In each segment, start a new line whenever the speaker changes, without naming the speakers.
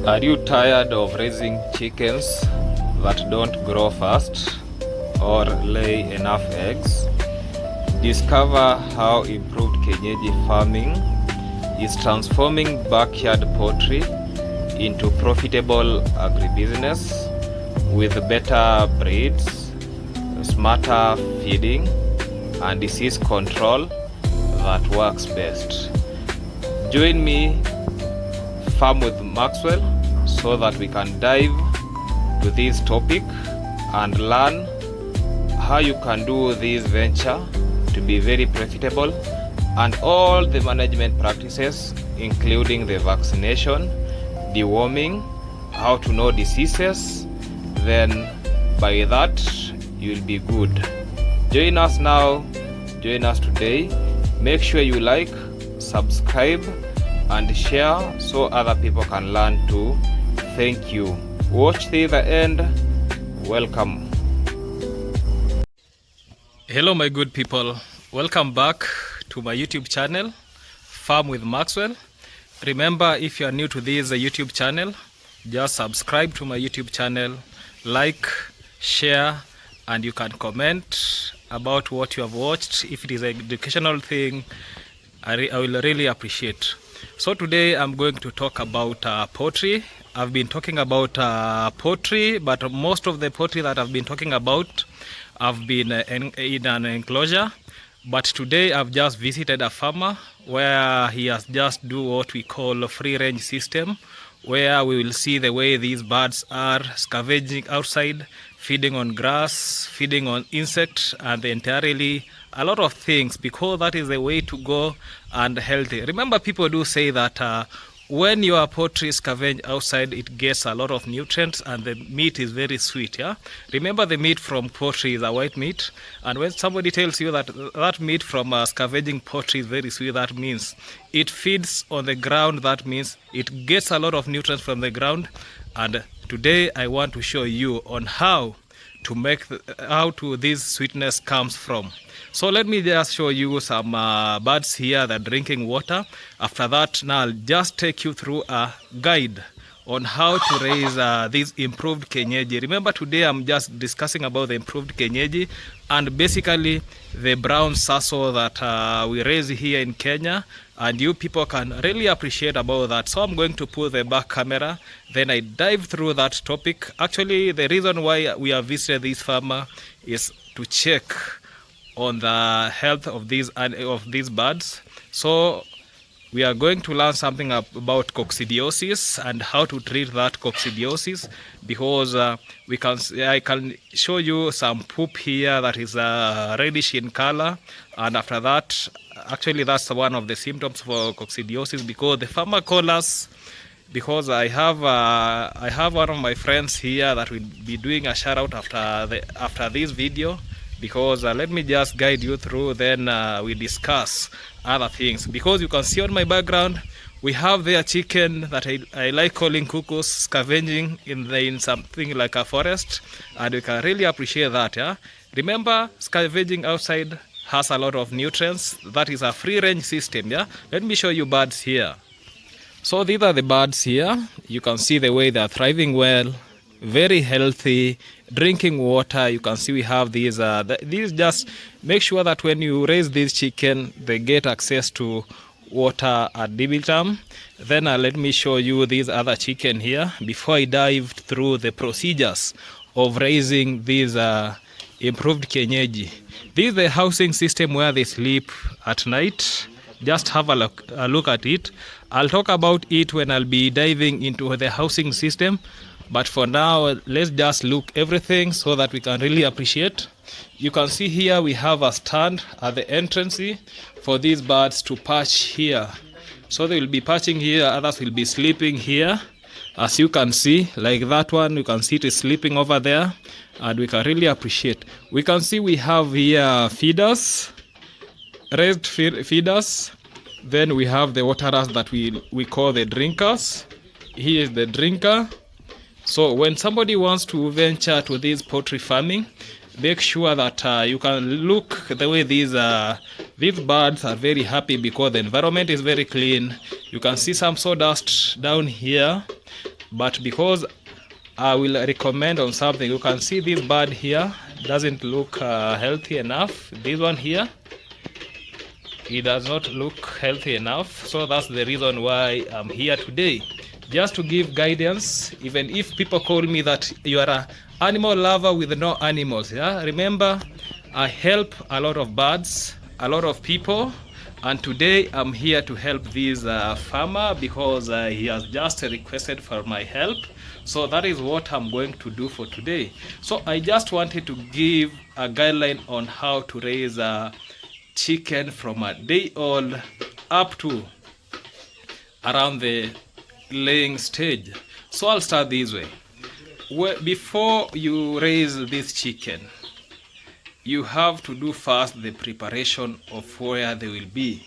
Are you tired of raising chickens that don't grow fast or lay enough eggs? Discover how improved Kienyeji farming is transforming backyard poultry into profitable agribusiness with better breeds, smarter feeding, and disease control that works best. Join me, Farm with Maxwell, so that we can dive to this topic and learn how you can do this venture to be very profitable, and all the management practices including the vaccination, deworming, how to know diseases, then by that you'll be good. Join us now, join us today. Make sure you like, subscribe and share so other people can learn too. Thank you. Watch till the end. Welcome. Hello my good people. Welcome back to my YouTube channel, Farm with Maxwell. Remember, if you are new to this YouTube channel, just subscribe to my YouTube channel, like, share, and you can comment about what you have watched. If it is an educational thing, I will really appreciate. So today I'm going to talk about poultry. I've been talking about poultry, but most of the poultry that I've been talking about have been in an enclosure. But today I've just visited a farmer where he has just do what we call a free range system, where we will see the way these birds are scavenging outside, feeding on grass, feeding on insects, and entirely a lot of things, because that is the way to go and healthy. Remember, people do say that when your poultry scavenge outside, it gets a lot of nutrients and the meat is very sweet. Yeah, remember, the meat from poultry is a white meat, and when somebody tells you that that meat from scavenging poultry is very sweet, that means it feeds on the ground. That means it gets a lot of nutrients from the ground. And today I want to show you on how to make this sweetness comes from. So let me just show you some birds here that are drinking water. After that, now I'll just take you through a guide on how to raise this improved Kienyeji. Remember, today I'm just discussing about the improved Kienyeji and basically the brown sasso that we raise here in Kenya, and you people can really appreciate about that. So I'm going to put the back camera, then I dive through that topic. Actually, the reason why we have visited this farmer is to check on the health of these birds. So we are going to learn something about coccidiosis and how to treat that coccidiosis, because I can show you some poop here that is reddish in color, and after that, actually that's one of the symptoms for coccidiosis, because the farmer called us, because I have one of my friends here that will be doing a shout out after this video, because let me just guide you through, then we discuss other things. Because you can see on my background, we have their chicken that I like calling cuckoos, scavenging in something like a forest, and we can really appreciate that. Yeah, remember, scavenging outside has a lot of nutrients. That is a free range system. Yeah, let me show you birds here. So these are the birds here. You can see the way they are thriving well, very healthy, drinking water. You can see we have these just make sure that when you raise this chicken, they get access to water at debitum. Then let me show you these other chicken here before I dive through the procedures of raising these improved Kienyeji. This is the housing system where they sleep at night. Just have a look at it. I'll talk about it when I'll be diving into the housing system. But for now, let's just look everything so that we can really appreciate. You can see here we have a stand at the entrance for these birds to perch here. So they will be perching here, others will be sleeping here. As you can see, like that one, you can see it is sleeping over there, and we can really appreciate. We can see we have here feeders, raised feeders. Then we have the waterers that we call the drinkers. Here is the drinker. So when somebody wants to venture to this poultry farming, make sure that you can look the way these birds are very happy, because the environment is very clean. You can see some sawdust down here. but because I will recommend on something, you can see this bird here doesn't look healthy enough. This one here, it does not look healthy enough. So that's the reason why I'm here today, just to give guidance. Even if people call me that you are an animal lover with no animals, yeah, remember I help a lot of birds, a lot of people, and today I'm here to help this farmer because he has just requested for my help. So that is what I'm going to do for today. So I just wanted to give a guideline on how to raise a chicken from a day old up to around the laying stage. So I'll start this way. Before you raise this chicken, you have to do first the preparation of where they will be,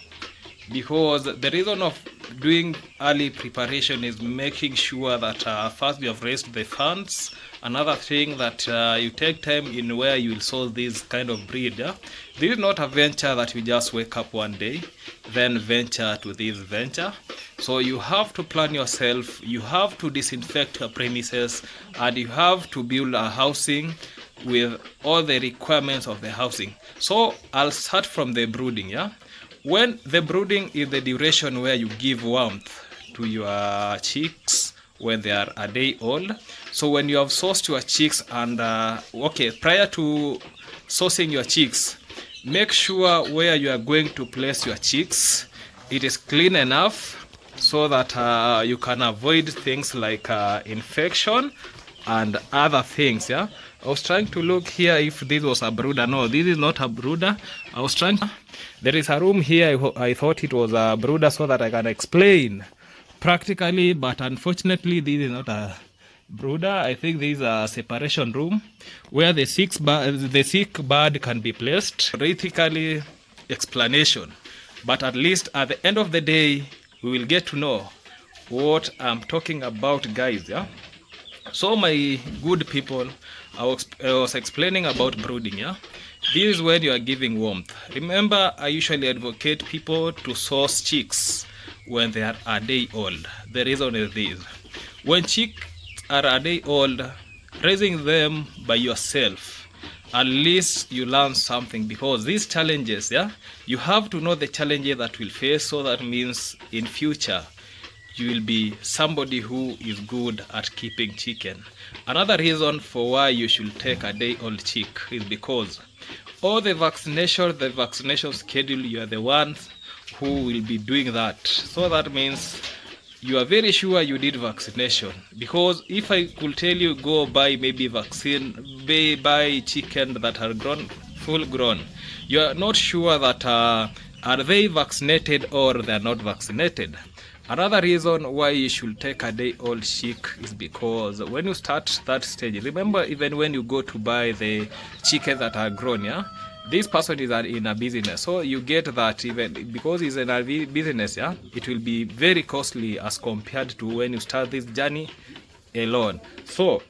because the reason of doing early preparation is making sure that first you have raised the funds. Another thing that you take time in where you will source this kind of breed. Yeah? This is not a venture that you just wake up one day then venture to this venture. So you have to plan yourself, you have to disinfect your premises, and you have to build a housing with all the requirements of the housing. So I'll start from the brooding. Yeah, when the brooding is the duration where you give warmth to your chicks when they are a day old. So when you have sourced your chicks and prior to sourcing your chicks, make sure where you are going to place your chicks, it is clean enough so that you can avoid things like infection and other things. Yeah, I was trying to look here if this was a brooder. No, this is not a brooder. I was trying. There is a room here. I thought it was a brooder so that I can explain practically, but unfortunately this is not a brooder. I think this is a separation room where the sick bird can be placed. Theoretically explanation, but at least at the end of the day we will get to know what I'm talking about, guys. Yeah, so my good people, I was explaining about brooding. Yeah, this is when you are giving warmth. Remember, I usually advocate people to source chicks when they are a day old. The reason is this: when chicks are a day old, raising them by yourself, at least you learn something, because these challenges, yeah, you have to know the challenges that will face, so that means in future you will be somebody who is good at keeping chicken. Another reason for why you should take a day old chick is because all the vaccination schedule, you are the ones who will be doing that. So that means you are very sure you did vaccination, because if I could tell you go buy maybe buy chicken that are grown, full grown, you are not sure that are they vaccinated or they are not vaccinated. Another reason why you should take a day old chick is because when you start that stage, remember, even when you go to buy the chickens that are grown, yeah, this person is in a business, so you get that even because he's in a business, yeah, it will be very costly as compared to when you start this journey alone. So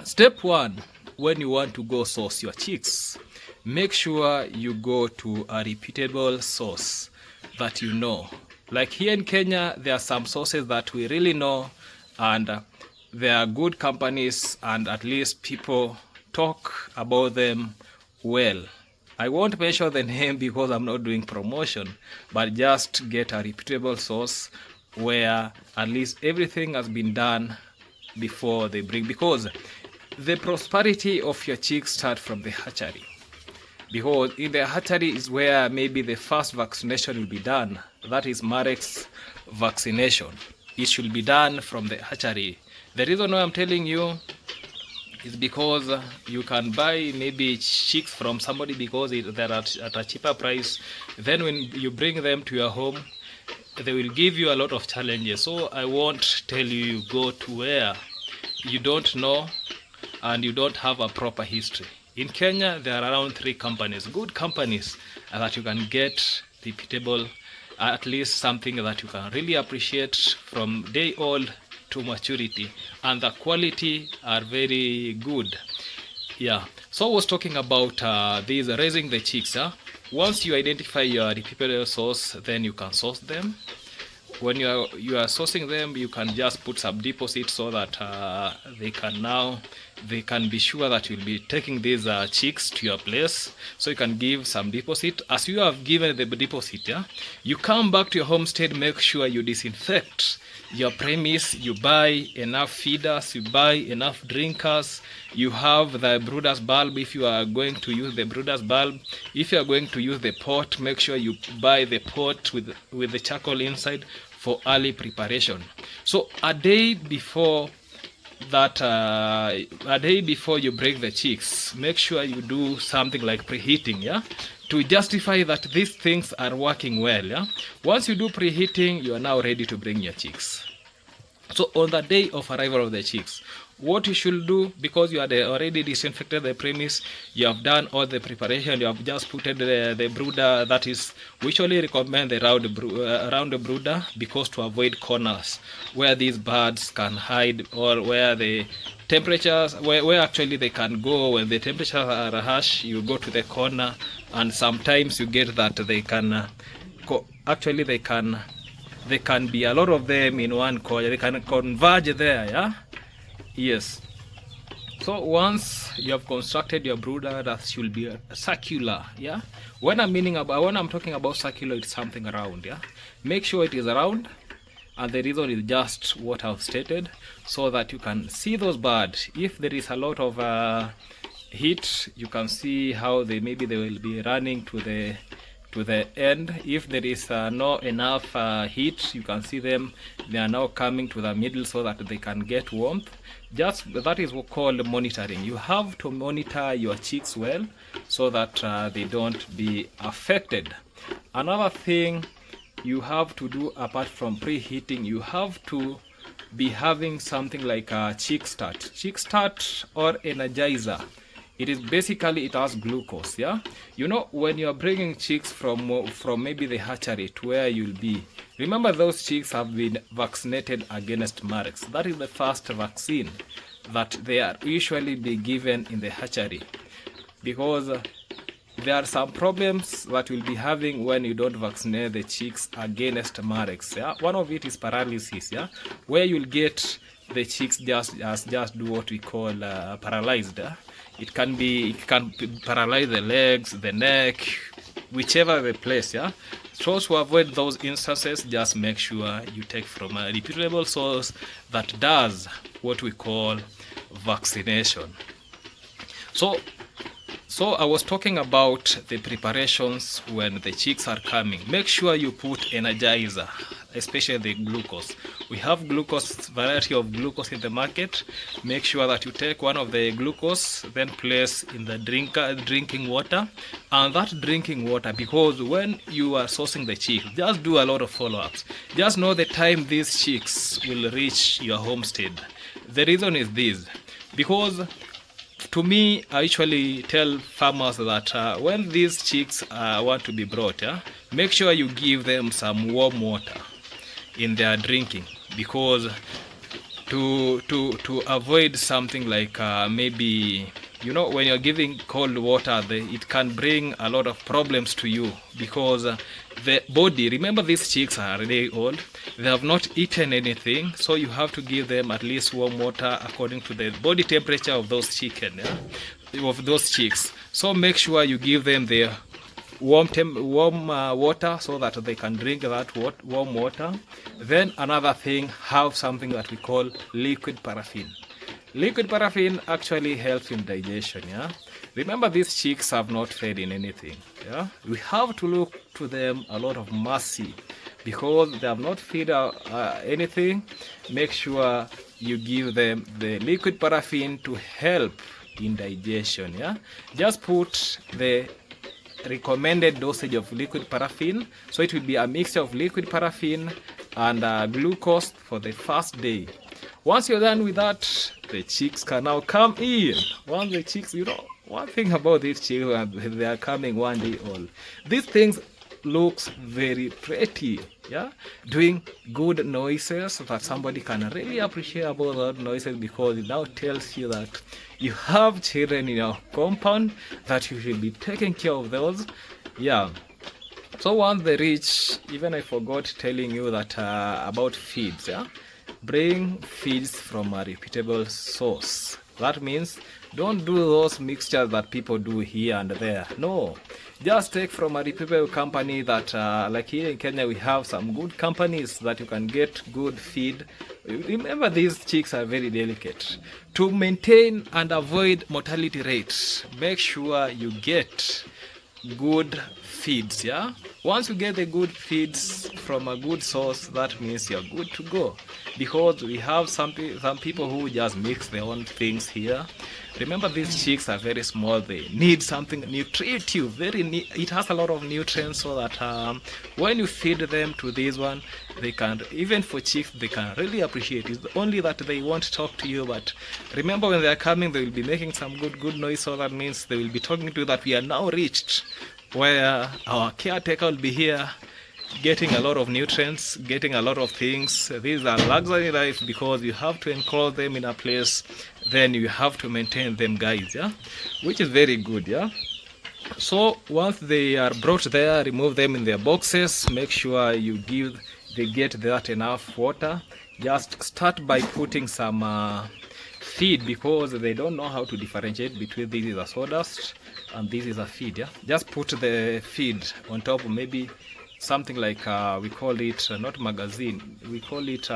step one, when you want to go source your chicks, make sure you go to a reputable source that you know. Like here in Kenya, there are some sources that we really know, and they are good companies, and at least people talk about them well. I won't mention the name because I'm not doing promotion, but just get a reputable source where at least everything has been done before they bring, because the prosperity of your chicks start from the hatchery. Because in the hatchery is where maybe the first vaccination will be done. That is Marek's vaccination. It should be done from the hatchery. The reason why I'm telling you is because you can buy maybe chicks from somebody because they're at a cheaper price. Then when you bring them to your home, they will give you a lot of challenges. So I won't tell you go to where you don't know and you don't have a proper history. In Kenya, there are around 3 companies, good companies, that you can get reputable, at least something that you can really appreciate from day old to maturity, and the quality are very good. Yeah, so I was talking about these raising the chicks. Once you identify your reputable source, then you can source them. when you are sourcing them, you can just put some deposit so that they can be sure that you'll be taking these chicks to your place. So you can give some deposit. As you have given the deposit, yeah, you come back to your homestead, make sure you disinfect your premise, you buy enough feeders, you buy enough drinkers, you have the brooder's bulb if you are going to use the brooder's bulb. If you are going to use the pot, make sure you buy the pot with the charcoal inside for early preparation. So a day before you break the chicks, make sure you do something like preheating, yeah, to justify that these things are working well, yeah. Once you do preheating, you are now ready to bring your chicks. So on the day of arrival of the chicks, what you should do, because you had already disinfected the premise, you have done all the preparation, you have just put the brooder, that is, we usually recommend the round brooder, because to avoid corners where these birds can hide, or where the temperatures, where actually they can go when the temperatures are harsh. You go to the corner, and sometimes you get that they can they can be a lot of them in one corner, they can converge there, yeah. Yes. So once you have constructed your brooder, that should be circular, yeah. When I'm talking about circular, it's something round, yeah. Make sure it is round, and the reason is just what I've stated, so that you can see those birds. If there is a lot of heat, you can see how they will be running to the end. If there is not enough heat, you can see them, they are now coming to the middle so that they can get warmth. Just that is what called monitoring. You have to monitor your chicks well so that they don't be affected. Another thing you have to do, apart from preheating, you have to be having something like a chick start or energizer. It is basically, it has glucose, yeah. You know, when you are bringing chicks from maybe the hatchery to where you'll be, remember those chicks have been vaccinated against marks. That is the first vaccine that they are usually be given in the hatchery, because there are some problems that we'll be having when you don't vaccinate the chicks against marks, yeah. One of it is paralysis, yeah, where you'll get the chicks just do what we call paralyzed, yeah? It can paralyze the legs, the neck, whichever the place, yeah. So to avoid those instances, just make sure you take from a reputable source that does what we call vaccination. So I was talking about the preparations when the chicks are coming. Make sure you put energizer, especially the glucose. We have glucose, variety of glucose in the market. Make sure that you take one of the glucose, then place in the drinking water. And that drinking water, because when you are sourcing the chicks, just do a lot of follow-ups. Just know the time these chicks will reach your homestead. The reason is this, because to me, I usually tell farmers that when these chicks want to be brought, make sure you give them some warm water in their drinking, because to avoid something like maybe, you know, when you're giving cold water, it can bring a lot of problems to you, because the body, remember these chicks are really old, they have not eaten anything, so you have to give them at least warm water according to the body temperature of those chicken, of those chicks. So make sure you give them the warm water so that they can drink that warm water. Then another thing, have something that we call liquid paraffin. Liquid paraffin actually helps in digestion, yeah. Remember, these chicks have not fed in anything, yeah. We have to look to them a lot of mercy, because they have not fed anything. Make sure you give them the liquid paraffin to help in digestion, yeah. Just put the recommended dosage of liquid paraffin, so it will be a mixture of liquid paraffin and glucose for the first day. Once you're done with that, the chicks can now come in. Once the chicks, you know, one thing about these chicks, they are coming one day old. These things looks very pretty, yeah, doing good noises that somebody can really appreciate about that noises, because it now tells you that you have children in your compound, that you should be taking care of those, yeah. So once they reach, even I forgot telling you that about feeds, yeah? Bring feeds from a reputable source. That means don't do those mixtures that people do here and there. No, just take from a reputable company that, like here in Kenya, we have some good companies that you can get good feed. Remember, these chicks are very delicate. To maintain and avoid mortality rates, make sure you get good feeds. Yeah, once you get the good feeds from a good source, that means you're good to go, because we have some people who just mix their own things here. Remember, these chicks are very small. They need something nutritive, it has a lot of nutrients, so that when you feed them to this one, they can, even for chicks, they can really appreciate it. It's only that they won't talk to you, but remember, when they are coming, they will be making some good noise, so that means they will be talking to you that we are now reached where our caretaker will be here, getting a lot of nutrients, getting a lot of things. These are luxury life, because you have to enclose them in a place, then you have to maintain them, guys, yeah, which is very good, yeah. So once they are brought there, remove them in their boxes, make sure they get that enough water. Just start by putting some feed, because they don't know how to differentiate between this is a sawdust and this is a feed, yeah. Just put the feed on top, maybe something like we call it not magazine, we call it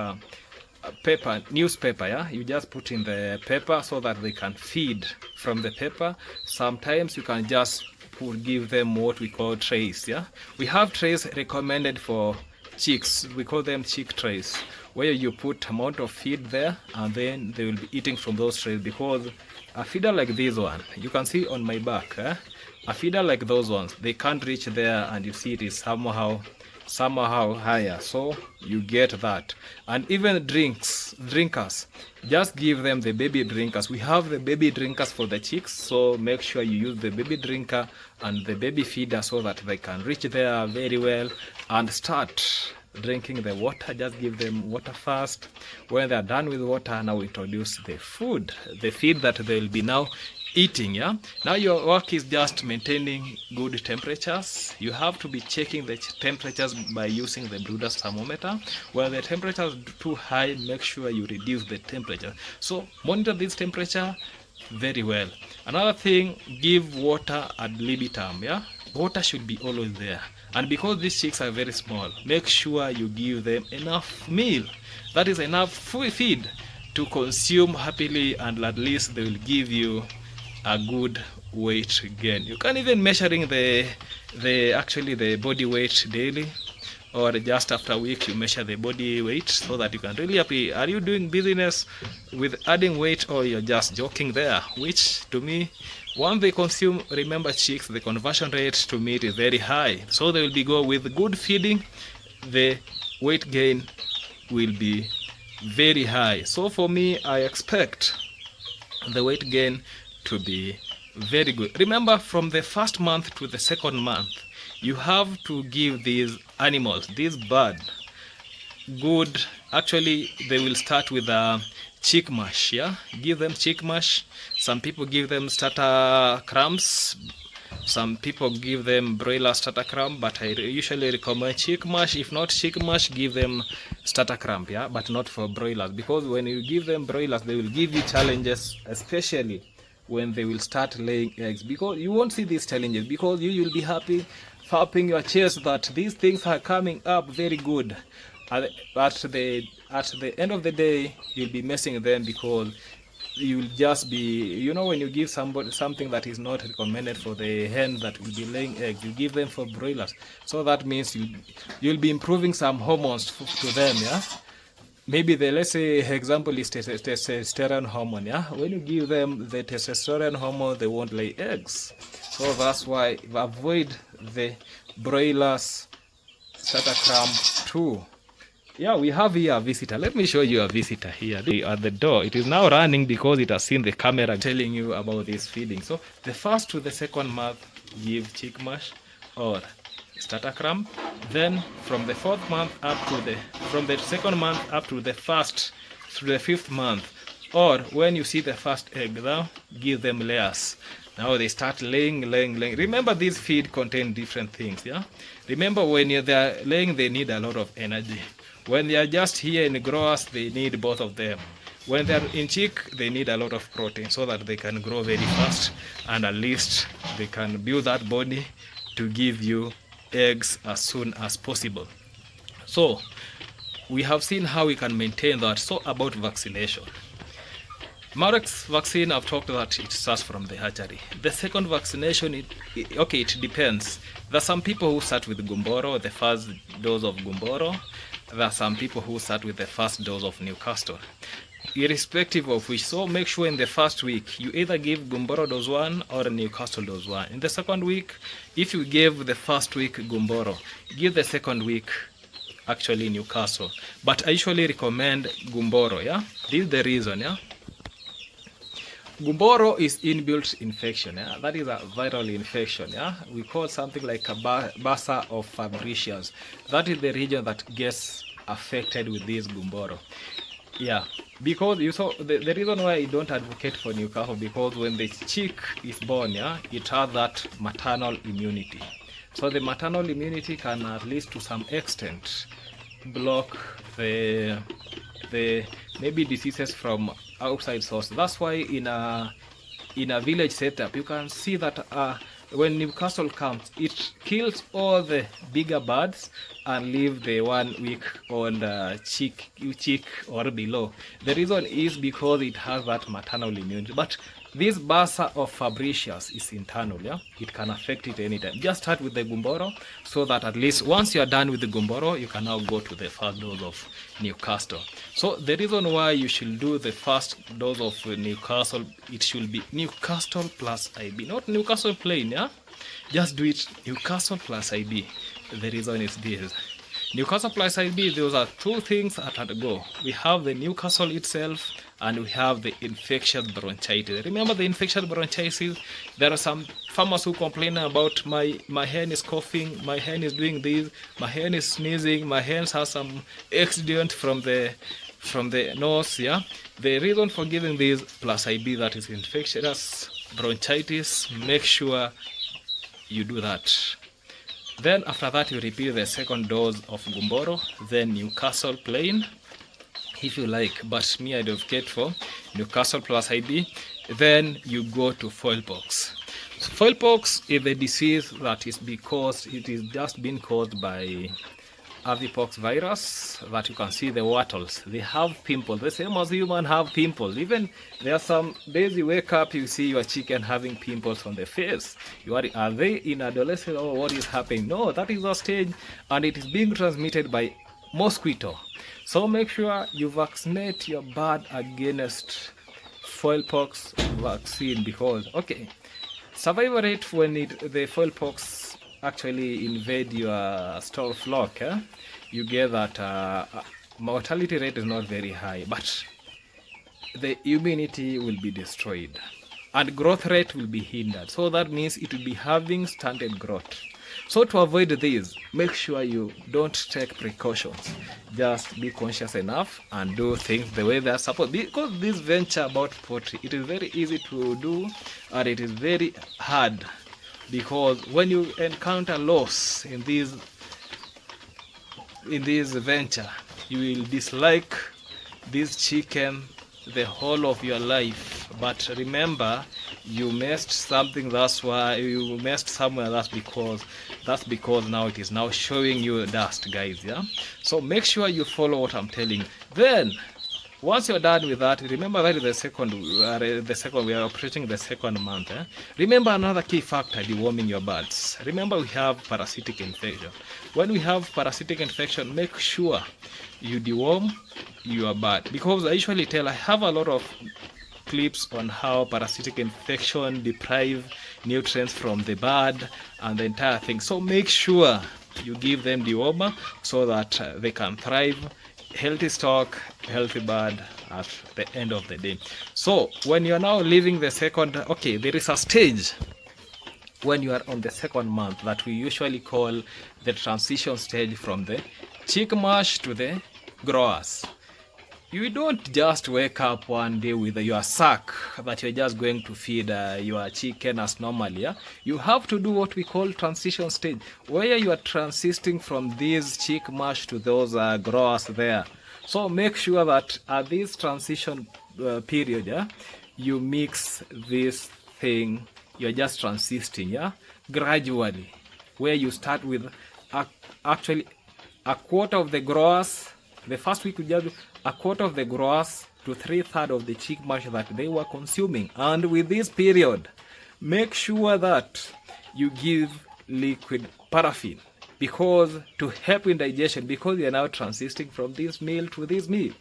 paper, newspaper, yeah. You just put in the paper so that they can feed from the paper. Sometimes you can just give them what we call trays, yeah. We have trays recommended for chicks, we call them chick trays, where you put amount of feed there, and then they will be eating from those trays. Because a feeder like this one, you can see on my back, a feeder like those ones, they can't reach there, and you see it is somehow higher, so you get that. And even drinkers, just give them the baby drinkers. We have the baby drinkers for the chicks, so make sure you use the baby drinker and the baby feeder, so that they can reach there very well and start drinking the water. Just give them water first. When they are done with water, now introduce the feed that they will be now eating, yeah. Now your work is just maintaining good temperatures. You have to be checking the temperatures by using the brooder's thermometer. When the temperature is too high, make sure you reduce the temperature. So monitor this temperature very well. Another thing, give water ad libitum, yeah. Water should be always there. And because these chicks are very small, make sure you give them enough meal, that is enough feed to consume happily, and at least they will give you a good weight gain. You can even measuring the body weight daily, or just after a week you measure the body weight, so that you can really are you doing business with adding weight, or you're just joking there. Which to me, once they consume, remember chicks, the conversion rate to meat is very high, so they will be go with good feeding, the weight gain will be very high. So for me, I expect the weight gain to be very good. Remember, from the first month to the second month, you have to give these animals, this bird, good, actually they will start with a chick mash, yeah. Give them chick mash. Some people give them starter crumbs, some people give them broiler starter crumb, but I usually recommend chick mash. If not chick mash, give them starter crumb, yeah, but not for broilers, because when you give them broilers, they will give you challenges, especially when they will start laying eggs, because you won't see these challenges, because you will be happy, fapping your chest that these things are coming up very good. At the end of the day, you'll be messing them, because you'll just be, when you give somebody something that is not recommended for the hen that will be laying eggs, you give them for broilers. So that means you'll be improving some hormones to them, yeah. Maybe let's say example is testosterone hormone, yeah. When you give them the testosterone hormone, they won't lay eggs. So that's why avoid the broilers starter crumb too. Yeah, we have here a visitor. Let me show you a visitor here at the door. It is now running because it has seen the camera telling you about this feeding. So the first to the second month, give chick mash or starter crumb. Then from the fourth month from the second month up to the fifth month, or when you see the first egg, now give them layers. Now they start laying. Remember, these feed contain different things, yeah? Remember, when they're laying, they need a lot of energy. When they are just here in growers, they need both of them. When they're in chick, they need a lot of protein so that they can grow very fast, and at least they can build that body to give you eggs as soon as possible. So we have seen how we can maintain that. So about vaccination. Marek's vaccine, I've talked that it starts from the hatchery. The second vaccination, it depends. There are some people who start with Gumboro, the first dose of Gumboro. There are some people who start with the first dose of Newcastle. Irrespective of which, so make sure in the first week you either give Gumboro dose 1 or Newcastle dose 1. In the second week, if you gave the first week Gumboro, give the second week actually Newcastle. But I usually recommend Gumboro, yeah? This is the reason, yeah? Gumboro is inbuilt infection, yeah? That is a viral infection, yeah? We call something like a Basa of Fabricius. That is the region that gets affected with this Gumboro. Yeah, because you saw the reason why I don't advocate for Newcastle, because when the chick is born, yeah, it has that maternal immunity. So the maternal immunity can at least to some extent block the maybe diseases from outside source. That's why in a village setup you can see that when Newcastle comes, it kills all the bigger birds and leave the 1 week old chick or below. The reason is because it has that maternal immunity. But this Basa of Fabricius is internal, yeah? It can affect it anytime. Just start with the Gumboro so that at least once you are done with the Gumboro, you can now go to the first dose of Newcastle. So the reason why you should do the first dose of Newcastle, it should be Newcastle plus IB, not Newcastle plain, yeah? Just do it Newcastle plus IB. The reason is this. Newcastle plus IB, those are two things at a go. We have the Newcastle itself and we have the infectious bronchitis. Remember the infectious bronchitis? There are some farmers who complain about my hen is coughing, my hen is doing this, my hen is sneezing, my hen has some accident from the nose, yeah? The reason for giving this plus IB, that is infectious bronchitis, make sure you do that. Then after that you repeat the second dose of Gumboro, then Newcastle plain if you like, but me I advocate for Newcastle plus IB. Then you go to foilpox. So foilpox is a disease that is because it is just been caused by avipox virus, that you can see the wattles. They have pimples, the same as human have pimples. Even there are some days you wake up, you see your chicken having pimples on the face. You worry, are they in adolescence or what is happening? No, that is a stage, and it is being transmitted by mosquito. So make sure you vaccinate your bird against foilpox vaccine, because survival rate when the foilpox actually invade your store flock, you get that mortality rate is not very high, but the immunity will be destroyed and growth rate will be hindered. So that means it will be having stunted growth. So to avoid this, make sure you don't take precautions. Just be conscious enough and do things the way they are supposed. Because this venture about poultry, it is very easy to do and it is very hard. Because when you encounter loss in this venture, you will dislike this chicken the whole of your life. But remember, you messed something, that's why you messed somewhere, that's because now it is now showing you dust, guys, yeah? So make sure you follow what I'm telling you. Then once you're done with that, remember that is the second we are approaching the second month. Remember another key factor, deworming your birds. Remember we have parasitic infection. When we have parasitic infection, make sure you deworm your bird, because I usually I have a lot of clips on how parasitic infection deprive nutrients from the bird and the entire thing. So make sure you give them dewormer so that they can thrive. Healthy stock, healthy bird at the end of the day. So when you are now leaving the second, there is a stage when you are on the second month that we usually call the transition stage from the chick mash to the growers. You don't just wake up one day with your sack that you're just going to feed your chicken as normally. Yeah? You have to do what we call transition stage, where you are transitioning from this chick mash to those growers there. So make sure that at this transition period, yeah, you mix this thing. You're just transitioning, yeah, gradually, where you start with actually a quarter of the growers. The first week you just a quarter of the growers to 3/3 of the chick mash that they were consuming. And with this period, make sure that you give liquid paraffin, because to help in digestion, because you're now transitioning from this meal to this meal.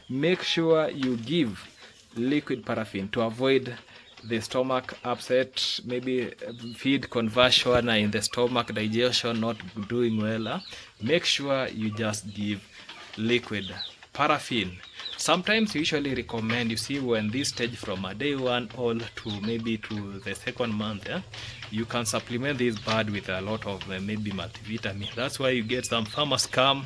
Make sure you give liquid paraffin to avoid the stomach upset, maybe feed conversion in the stomach, digestion not doing well. Make sure you just give liquid paraffin. Sometimes we usually recommend, you see, when this stage from a day one all to maybe to the second month, you can supplement this bird with a lot of maybe multivitamin. That's why you get some farmers come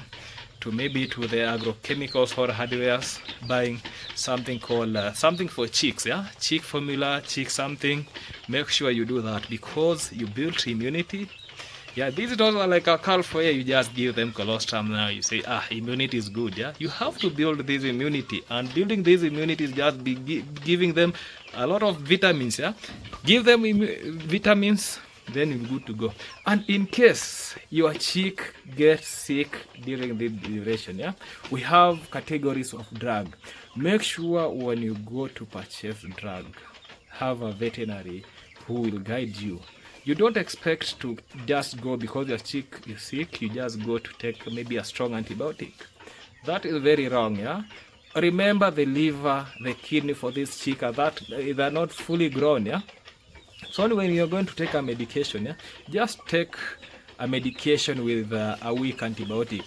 to maybe to the agrochemicals or hardwares buying something called something for chicks, chick formula, chick something. Make sure you do that, because you build immunity. This is also like a calf where you just give them colostrum. Now you say, immunity is good. You have to build this immunity, and building this immunity is just giving them a lot of vitamins. Give them vitamins, then you're good to go. And in case your chick gets sick during the duration, we have categories of drug. Make sure when you go to purchase drug, have a veterinary who will guide you. You don't expect to just go because your chick is sick, you just go to take maybe a strong antibiotic. That is very wrong. Remember the liver, the kidney for this chick that they're not fully grown. So when you're going to take a medication, just take a medication with a weak antibiotic,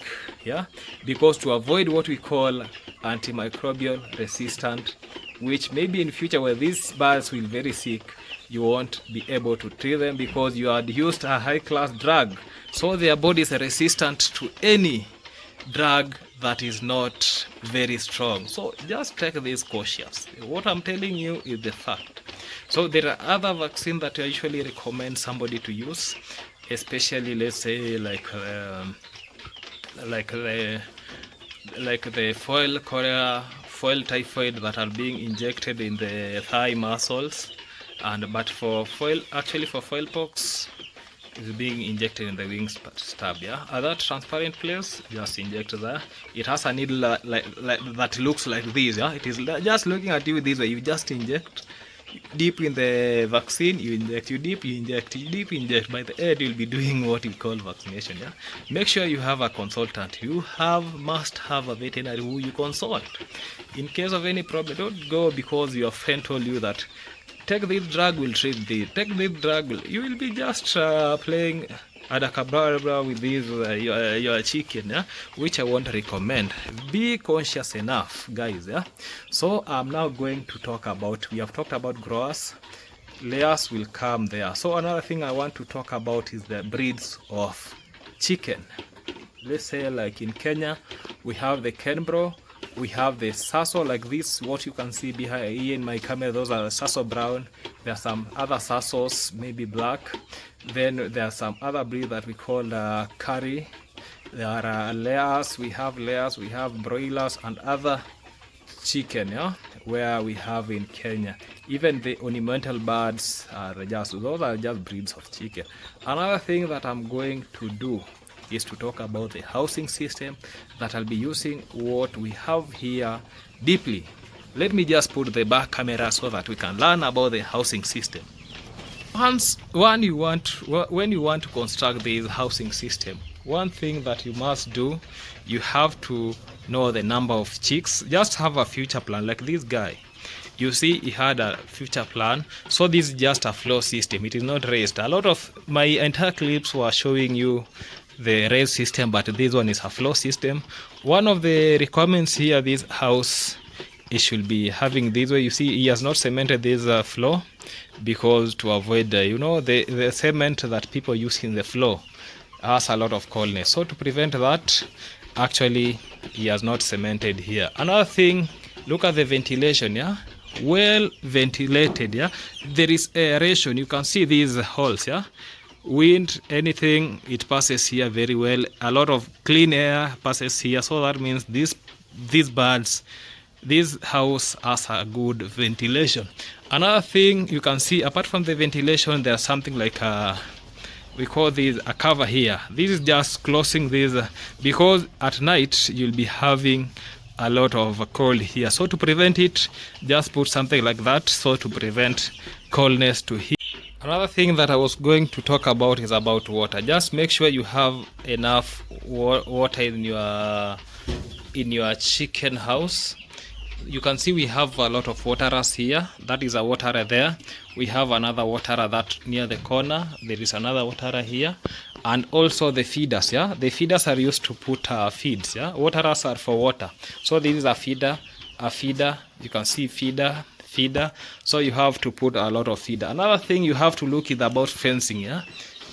because to avoid what we call antimicrobial resistant, which maybe in future where these birds will very sick, you won't be able to treat them because you had used a high-class drug. So their body is resistant to any drug that is not very strong. So just take this cautious. What I'm telling you is the fact. So there are other vaccines that I usually recommend somebody to use, especially let's say like the foil cholera, foil typhoid that are being injected in the thigh muscles, but for foil pox is being injected in the wings stab. Other transparent place, just inject there. It has a needle like that looks like this. It is just looking at you this way. You just inject deep in the vaccine, you inject, you deep, you inject, you deep, you inject. By the end, you'll be doing what we call vaccination. Make sure you have a consultant. You must have a veterinary who you consult. In case of any problem, don't go because your friend told you that take this drug will treat this. Take this drug you will be just playing adakabra with this your chicken, which I won't recommend. Be conscious enough, guys. So I'm now going to talk about, we have talked about growers, layers will come there. So another thing I want to talk about is the breeds of chicken. Let's say like in Kenya we have the Kenbro, we have the Sasso, like this, what you can see behind here in my camera, those are the Sasso brown. There are some other Sassos, maybe black. Then there are some other breeds that we call curry. There are layers, we have broilers and other chicken, where we have in Kenya. Even the ornamental birds are those are just breeds of chicken. Another thing that I'm going to do is to talk about the housing system that I'll be using what we have here deeply. Let me just put the back camera so that we can learn about the housing system. When you want to construct this housing system, one thing that you must do, you have to know the number of chicks. Just have a future plan. Like this guy, you see, he had a future plan. So this is just a flow system, it is not raised. A lot of my entire clips were showing you the raised system, but this one is a flow system. One of the requirements here, this house, it should be having this way. You see, he has not cemented this floor because to avoid the cement that people use in the floor has a lot of coldness. So to prevent that, actually he has not cemented here. Another thing, look at the ventilation, yeah, well ventilated, yeah. There is aeration. You can see these holes, yeah. Wind, anything, it passes here very well. A lot of clean air passes here, so that means these birds, this house has a good ventilation. Another thing you can see, apart from the ventilation, there's something like we call this a cover here. This is just closing this because at night you'll be having a lot of cold here. So to prevent it, just put something like that, so to prevent coldness to heat. Another thing that I was going to talk about is about water. Just make sure you have enough water in your chicken house. You can see we have a lot of waterers here. That is a waterer there. We have another waterer that near the corner. There is another waterer here, and also the feeders. Yeah, the feeders are used to put feeds. Yeah, waterers are for water. So this is a feeder. You can see feeder. So you have to put a lot of feeder. Another thing you have to look is about fencing. Yeah,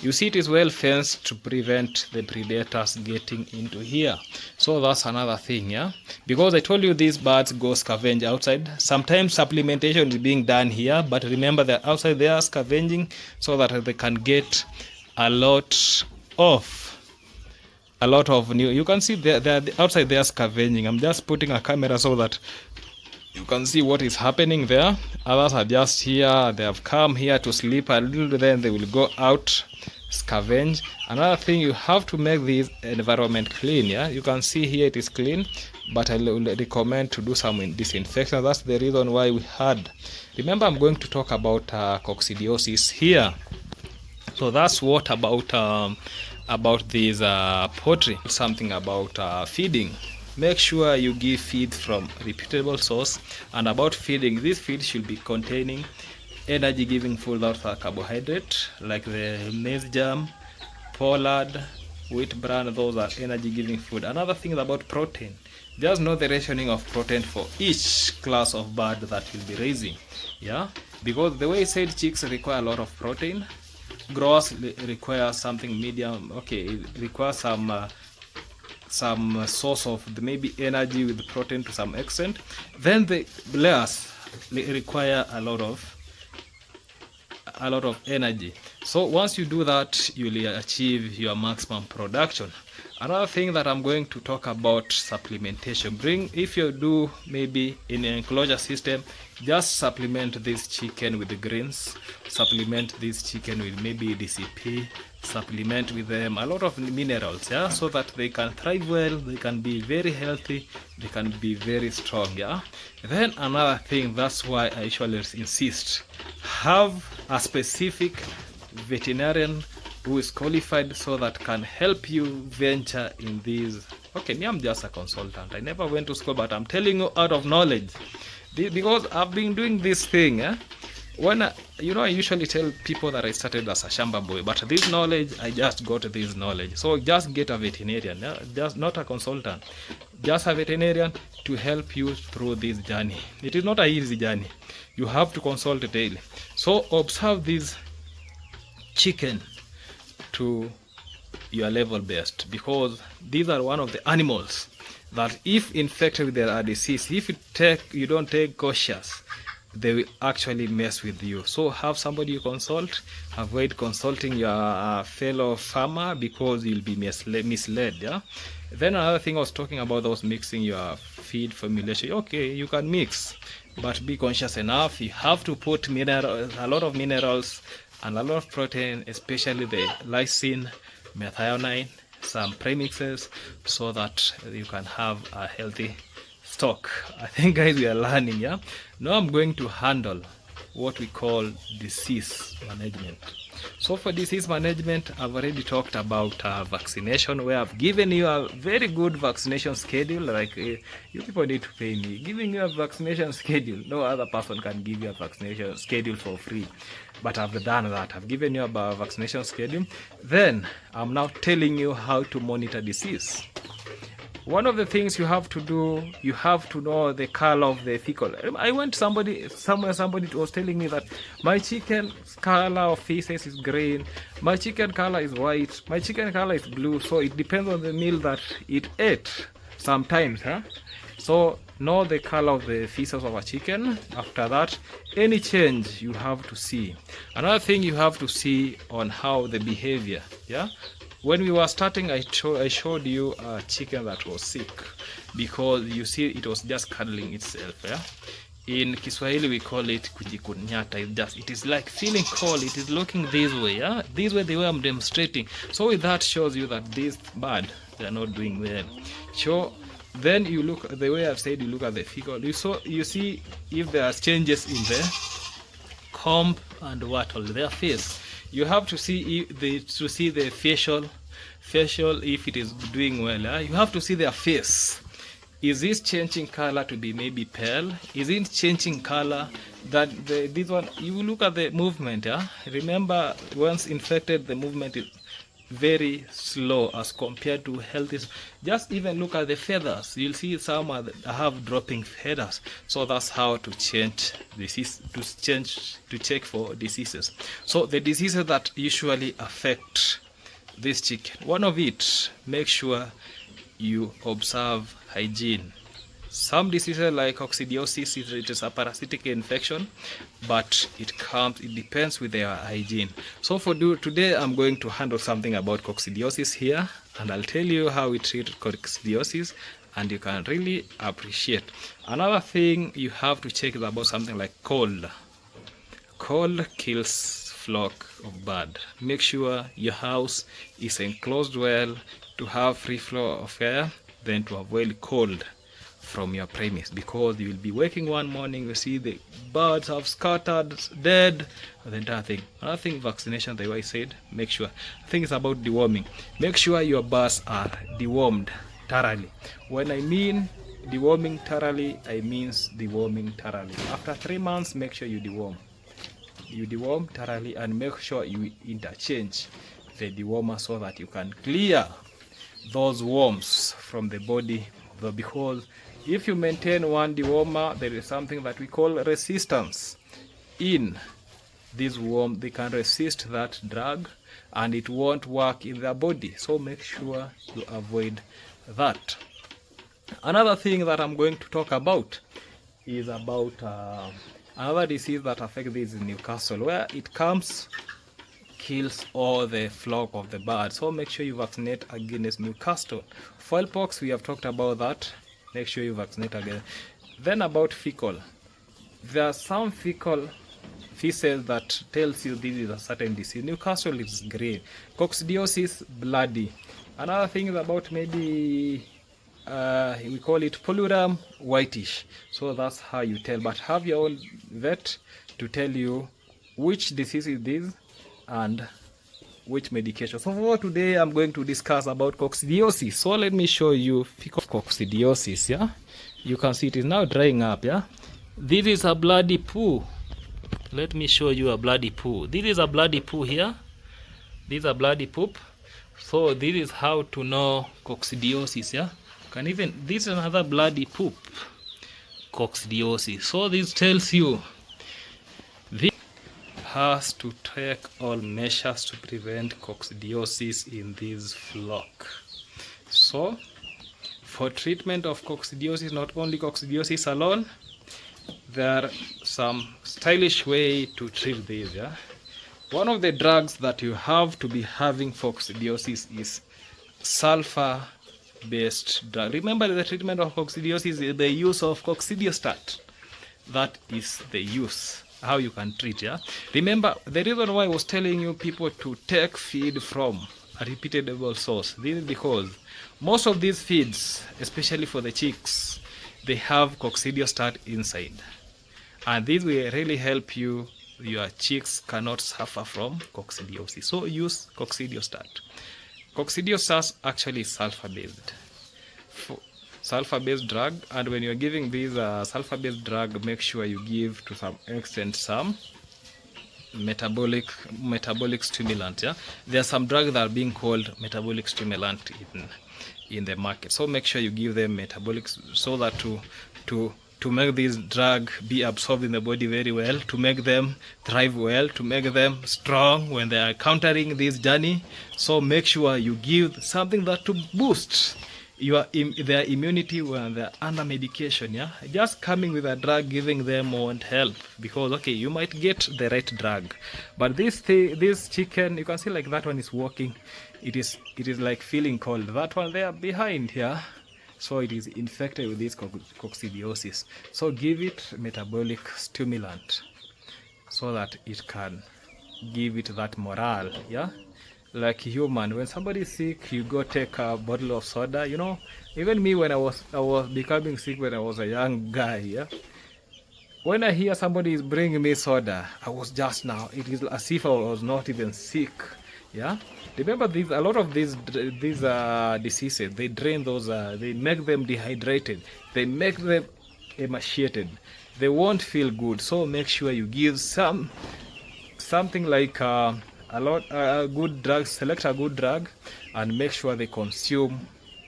you see it is well fenced to prevent the predators getting into here. So that's another thing, yeah, because I told you these birds go scavenge outside. Sometimes supplementation is being done here, but remember they're outside there scavenging so that they can get a lot of new. You can see they're outside there scavenging. I'm just putting a camera so that you can see what is happening there. Others are just here. They have come here to sleep a little, then they will go out scavenge. Another thing, you have to make this environment clean. Yeah, you can see here it is clean, but I will recommend to do some disinfection. That's the reason why we had. Remember, I'm going to talk about coccidiosis here. So that's what about these poultry. Something about feeding. Make sure you give feed from reputable source. And about feeding, this feed should be containing energy giving food without carbohydrate, like the maize germ, pollard, wheat bran. Those are energy giving food. Another thing is about protein. Just know the rationing of protein for each class of bird that you'll be raising. Yeah, because the way I said, chicks require a lot of protein. Growers require something medium. Okay, it requires some source of maybe energy with protein to some extent. Then the layers require a lot of energy. So once you do that, you will achieve your maximum production. Another thing that I'm going to talk about, supplementation. If you do maybe in an enclosure system, just supplement this chicken with the greens, supplement this chicken with maybe DCP, supplement with them a lot of minerals, yeah, so that they can thrive well, they can be very healthy, they can be very strong. Yeah. Then another thing, that's why I usually insist, have a specific veterinarian who is qualified so that can help you venture in these. Okay, me, I'm just a consultant. I never went to school, but I'm telling you out of knowledge, because I've been doing this thing. When I usually tell people that I started as a shamba boy, but this knowledge, I just got this knowledge. So just get a veterinarian, just not a consultant, just a veterinarian to help you through this journey. It is not an easy journey. You have to consult daily. So observe this chicken to your level best, because these are one of the animals that if infected with their disease, if you don't take cautious, they will actually mess with you. So have somebody you consult. Avoid consulting your fellow farmer because you'll be misled. Yeah. Then another thing I was talking about was mixing your feed formulation. Okay, you can mix, but be conscious enough. You have to put a lot of minerals and a lot of protein, especially the lysine, methionine, some premixes, so that you can have a healthy stock. I think, guys, we are learning. Yeah. Now I'm going to handle what we call disease management. So for disease management, I've already talked about vaccination, where I've given you a very good vaccination schedule. Like you people need to pay me. Giving you a vaccination schedule, no other person can give you a vaccination schedule for free. But I've done that. I've given you a vaccination schedule. Then I'm now telling you how to monitor disease. One of the things you have to do, you have to know the color of the fecal. I went somebody was telling me that my chicken color of feces is green, my chicken color is white, my chicken color is blue. So it depends on the meal that it ate. sometimes, huh? So know the color of the feces of a chicken. After that, any change you have to see. Another thing you have to see on how the behavior, yeah. When we were starting, I showed you a chicken that was sick because you see it was just cuddling itself, yeah. In Kiswahili we call it kujikunyata. It is like feeling cold. It is looking this way, yeah. This way the way I'm demonstrating. So with that shows you that this bird, they are not doing well. So then you look the way I've said, you look at the fecal. You see if there are changes in the comb and what all their face. You have to see if the facial if it is doing well. You have to see their face. Is this changing color to be maybe pale? Is it changing color? That this one, you look at the movement. Remember, once infected, the movement is very slow as compared to healthy. Just even look at the feathers. You'll see some have dropping feathers. So that's how to change disease, to check for diseases. So the diseases that usually affect this chicken, one of it, make sure you observe hygiene. Some diseases like coccidiosis, it is a parasitic infection, but it depends with their hygiene. So for today, I'm going to handle something about coccidiosis here, and I'll tell you how we treat coccidiosis, and you can really appreciate. Another thing you have to check is about something like cold. Cold kills flock of bird. Make sure your house is enclosed well to have free flow of air, then to avoid cold from your premise, because you will be waking one morning, you see the birds have scattered, dead, the entire thing. Another thing, vaccination, the way I said, make sure. I think it's about deworming. Make sure your birds are dewormed thoroughly. When I mean deworming thoroughly, I mean deworming thoroughly. After 3 months, make sure you deworm. You deworm thoroughly and make sure you interchange the dewormer so that you can clear those worms from the body. Because if you maintain one dewormer, there is something that we call resistance in this worm. They can resist that drug and it won't work in their body. So make sure you avoid that. Another thing that I'm going to talk about is about another disease that affects this in Newcastle, where it comes, kills all the flock of the bird. So make sure you vaccinate against Newcastle. Foulpox, we have talked about that. Make sure you vaccinate again. Then about fecal. There are some fecal feces that tells you this is a certain disease. Newcastle is green. Coccidiosis, bloody. Another thing is about maybe we call it polyram, whitish. So that's how you tell. But have your own vet to tell you which disease is this and which medication. So for today, I'm going to discuss about coccidiosis. So let me show you fecal coccidiosis. Yeah, you can see it is now drying up. Yeah, this is a bloody poo. Let me show you a bloody poo. This is a bloody poo here. This is a bloody poop. So this is how to know coccidiosis. Yeah, this is another bloody poop, coccidiosis. So this tells you this has to take all measures to prevent coccidiosis in this flock. So for treatment of coccidiosis, not only coccidiosis alone, there are some stylish way to treat this. Yeah, one of the drugs that you have to be having for coccidiosis is sulfur based drug. Remember, the treatment of coccidiosis is the use of coccidiostat. That is the use, how you can treat. Yeah, remember the reason why I was telling you people to take feed from a repeatable source. This is because most of these feeds, especially for the chicks, they have coccidiostat inside, and this will really help you. Your chicks cannot suffer from coccidiosis, so use coccidiostat. Coccidiostat actually is sulfur-based drug, and when you're giving this sulfur-based drug, make sure you give to some extent some metabolic stimulant. Yeah, there are some drugs that are being called metabolic stimulant in the market. So make sure you give them metabolics so that to make this drug be absorbed in the body very well, to make them thrive well, to make them strong when they are countering this journey. So make sure you give something that to boost their immunity when they're under medication, yeah. Just coming with a drug giving them won't help, because okay, you might get the right drug, but this chicken, you can see like that one is walking, it is like feeling cold. That one there behind here, so it is infected with this coccidiosis. So give it metabolic stimulant so that it can give it that morale, yeah. Like human, when somebody is sick, you go take a bottle of soda, you know. Even me, when I was becoming sick when I was a young guy, yeah, when I hear somebody is bringing me soda, I was just, now it is as if I was not even sick, yeah. Remember, these, a lot of these diseases, they drain those, they make them dehydrated, they make them emaciated, they won't feel good. So make sure you give something like a good drug, select a good drug, and make sure they consume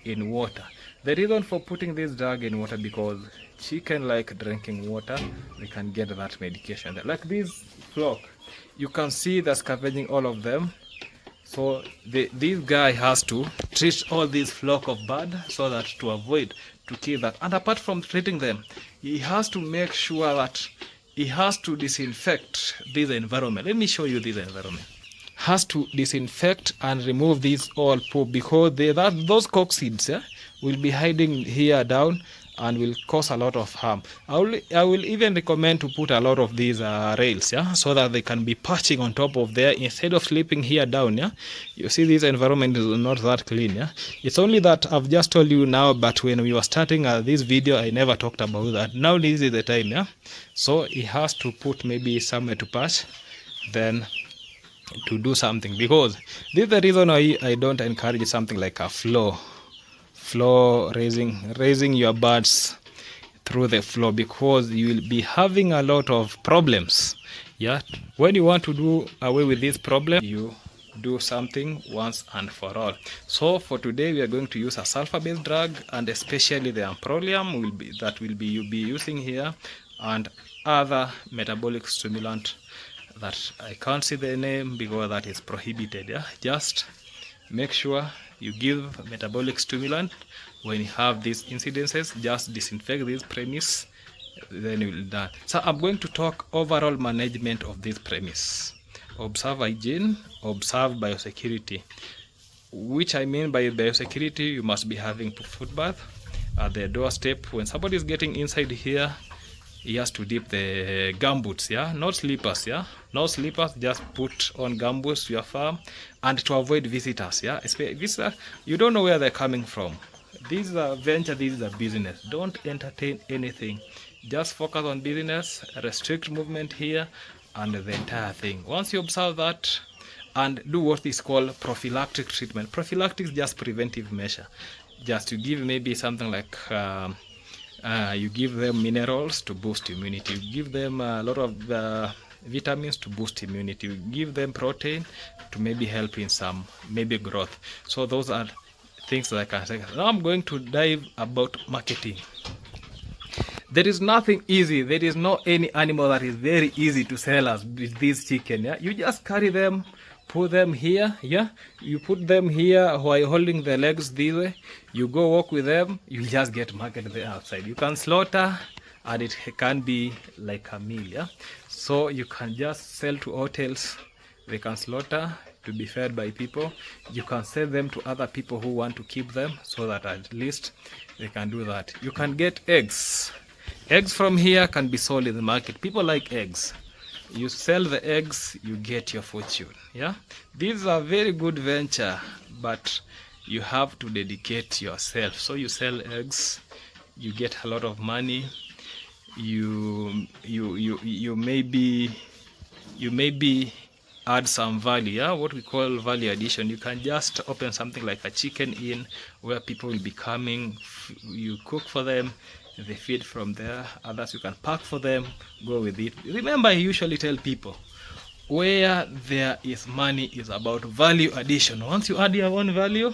in water. The reason for putting this drug in water, because chicken like drinking water, they can get that medication. Like this flock, you can see they're scavenging all of them. So this guy has to treat all these flock of birds so that to avoid, to kill that. And apart from treating them, he has to make sure that he has to disinfect this environment. Let me show you this environment. Has to disinfect and remove these all poop, because those coccids, yeah, will be hiding here down and will cause a lot of harm. I will even recommend to put a lot of these rails, yeah, so that they can be perching on top of there instead of sleeping here down, yeah. You see, this environment is not that clean, yeah. It's only that I've just told you now, but when we were starting this video, I never talked about that. Now this is the time, yeah. So he has to put maybe somewhere to perch, then to do something, because this is the reason why I don't encourage something like a floor raising your birds through the floor, because you will be having a lot of problems, yeah. When you want to do away with this problem, you do something once and for all. So for today, we are going to use a sulfur-based drug, and especially the amprolium you'll be using here, and other metabolic stimulant that I can't see the name because that is prohibited, yeah. Just make sure you give metabolic stimulant when you have these incidences. Just disinfect this premise, then you will done. So I'm going to talk overall management of this premise. Observe hygiene, observe biosecurity. Which I mean by biosecurity, you must be having foot bath at the doorstep. When somebody is getting inside here, he has to dip the gumboots, yeah, not slippers, yeah, no slippers. Just put on gumboots to your farm, and to avoid visitors, yeah. Visitor, you don't know where they're coming from. This is a venture, this is a business. Don't entertain anything. Just focus on business, restrict movement here, and the entire thing. Once you observe that, and do what is called prophylactic treatment. Prophylactic is just preventive measure. Just to give maybe something like you give them minerals to boost immunity. You give them a lot of vitamins to boost immunity. You give them protein to maybe help in some maybe growth. So those are things that I can say. Now I'm going to dive about marketing. There is nothing easy. There is no any animal that is very easy to sell as with this chicken. Yeah, you just carry them, put them here, yeah. You put them here while holding the legs this way. You go walk with them. You just get market there outside. You can slaughter, and it can be like a meal, yeah. So you can just sell to hotels. They can slaughter to be fed by people. You can sell them to other people who want to keep them, so that at least they can do that. You can get eggs. Eggs from here can be sold in the market. People like eggs. You sell the eggs, you get your fortune, yeah. These are very good venture, but you have to dedicate yourself. So you sell eggs, you get a lot of money. You maybe add some value, yeah, what we call value addition. You can just open something like a chicken inn where people will be coming. You cook for them, they feed from there. Others you can pack for them, go with it. Remember, I usually tell people, where there is money is about value addition. Once you add your own value,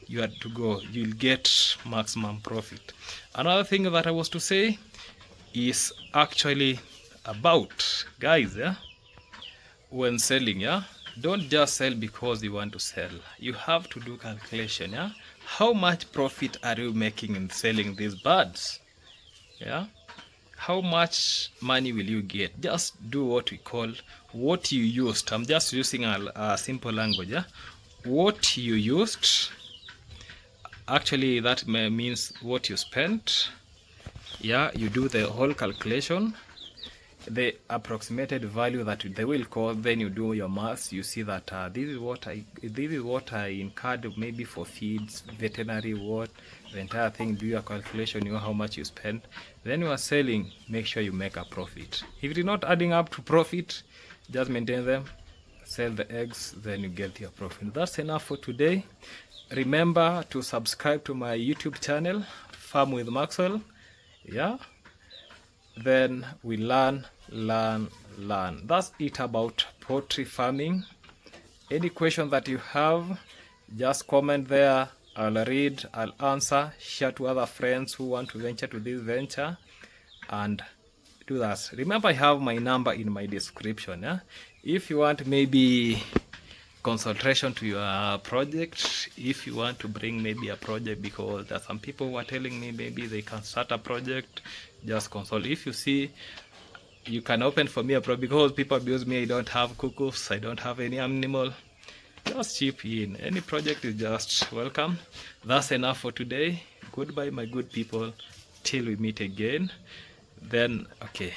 you are to go. You'll get maximum profit. Another thing that I was to say is actually about, guys, yeah, when selling, yeah, don't just sell because you want to sell. You have to do calculation. Yeah, how much profit are you making in selling these birds? Yeah, how much money will you get? Just do what we call what you used. I'm just using a simple language. Yeah, what you used, actually that means what you spent. Yeah, you do the whole calculation, the approximated value that they will cost, then you do your maths. You see that this is what I incurred, maybe for feeds, veterinary, what the entire thing. Do your calculation, you know how much you spend, then you are selling. Make sure you make a profit. If it is not adding up to profit, just maintain them, sell the eggs, then you get your profit. That's enough for today. Remember to subscribe to my YouTube channel, Farm with Maxwell. Yeah, then we learn. That's it about poultry farming. Any question that you have, just comment there. I'll read, I'll answer. Share to other friends who want to venture to this venture, and do that. Remember, I have my number in my description. Yeah, if you want maybe consultation to your project, if you want to bring maybe a project, because there are some people who are telling me maybe they can start a project, just consult. If you see you can open for me a project, because people abuse me, I don't have cuckoos, I don't have any animal, just chip in. Any project is just welcome. That's enough for today. Goodbye, my good people, till we meet again. Then okay.